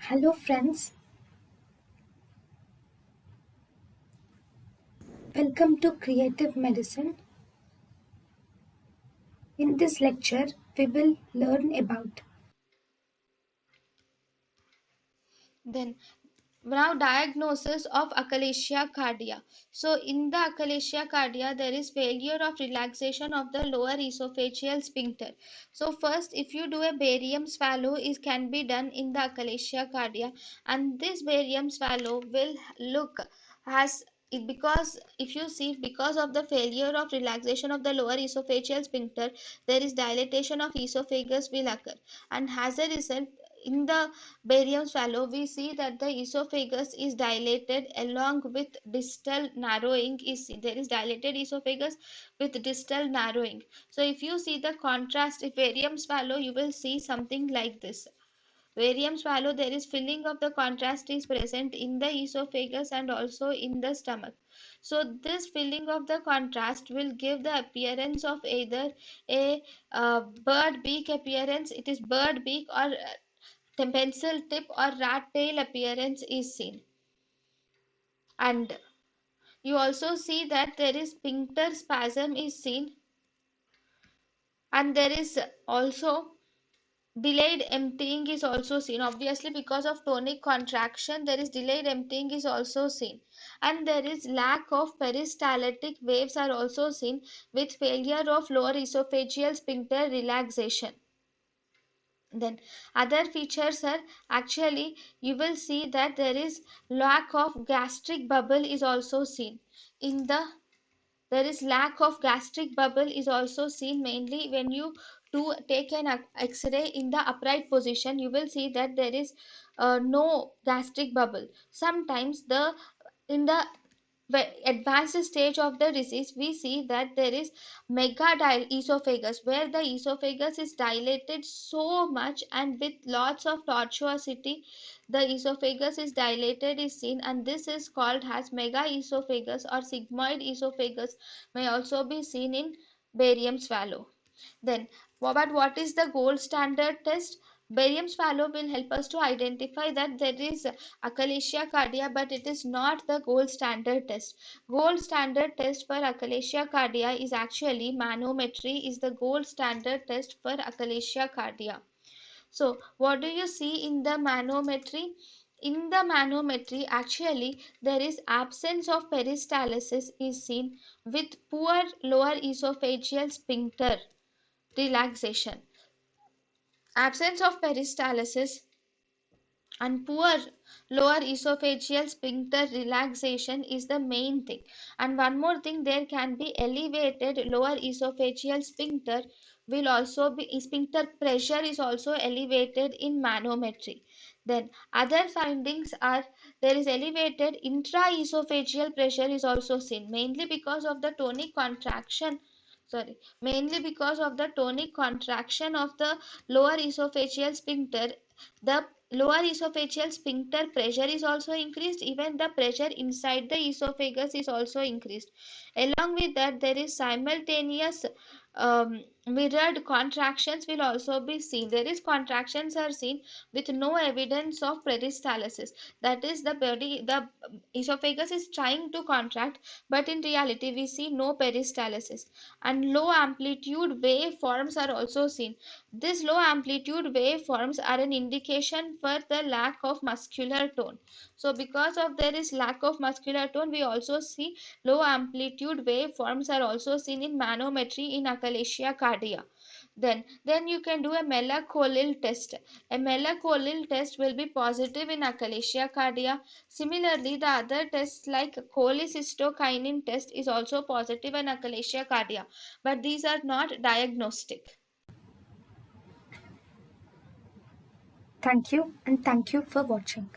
Hello friends, welcome to Creative Medicine. In this lecture, we will learn about Then now diagnosis of achalasia cardia. So in the achalasia cardia there is failure of relaxation of the lower esophageal sphincter. So first if you do a barium swallow it can be done in the achalasia cardia, and this barium swallow will look as because if you see, because of the failure of relaxation of the lower esophageal sphincter, there is dilatation of esophagus will occur, and as a result in the barium swallow we see that the esophagus is dilated along with distal narrowing is seen. There is dilated esophagus with distal narrowing. So if you see the contrast, if barium swallow, you will see something like this. Barium swallow, there is filling of the contrast is present in the esophagus and also in the stomach. So this filling of the contrast will give the appearance of either a bird beak appearance, it is bird beak, or the pencil tip or rat tail appearance is seen. And you also see that there is sphincter spasm is seen, and there is also delayed emptying is also seen. Obviously because of tonic contraction there is delayed emptying is also seen, and there is lack of peristaltic waves are also seen with failure of lower esophageal sphincter relaxation. Then other features are, actually you will see that there is lack of gastric bubble is also seen in the, there is lack of gastric bubble is also seen mainly when you do take an x-ray in the upright position. You will see that there is no gastric bubble. Sometimes the in the advanced stage of the disease we see that there is esophagus, where the esophagus is dilated so much and with lots of tortuosity the esophagus is dilated is seen, and this is called as mega esophagus or sigmoid esophagus may also be seen in barium swallow. Then, but what is the gold standard test? Barium swallow will help us to identify that there is achalasia cardia, but it is not the gold standard test. Gold standard test for achalasia cardia is actually manometry is the gold standard test for achalasia cardia. So, what do you see in the manometry? In the manometry, actually, there is absence of peristalsis is seen with poor lower esophageal sphincter relaxation. Absence of peristalsis and poor lower esophageal sphincter relaxation is the main thing. And one more thing, there can be elevated lower esophageal sphincter will also be, sphincter pressure is also elevated in manometry. Then other findings are, there is elevated intraesophageal pressure is also seen, mainly because of the tonic contraction, mainly because of the tonic contraction of the lower esophageal sphincter. The lower esophageal sphincter pressure is also increased, even the pressure inside the esophagus is also increased. Along with that, there is simultaneous mirrored contractions will also be seen. There is contractions are seen with no evidence of peristalsis, that is the body, the esophagus is trying to contract, but in reality we see no peristalsis. And low amplitude waveforms are also seen. These low amplitude waveforms are an indication for the lack of muscular tone. So because of there is lack of muscular tone, we also see low amplitude waveforms are also seen in manometry in achalasia cardia. Then you can do a melacholil test. A melacholil test will be positive in achalasia cardia. Similarly, the other tests like cholecystokinin test is also positive in achalasia cardia, but these are not diagnostic. thank you and thank you for watching.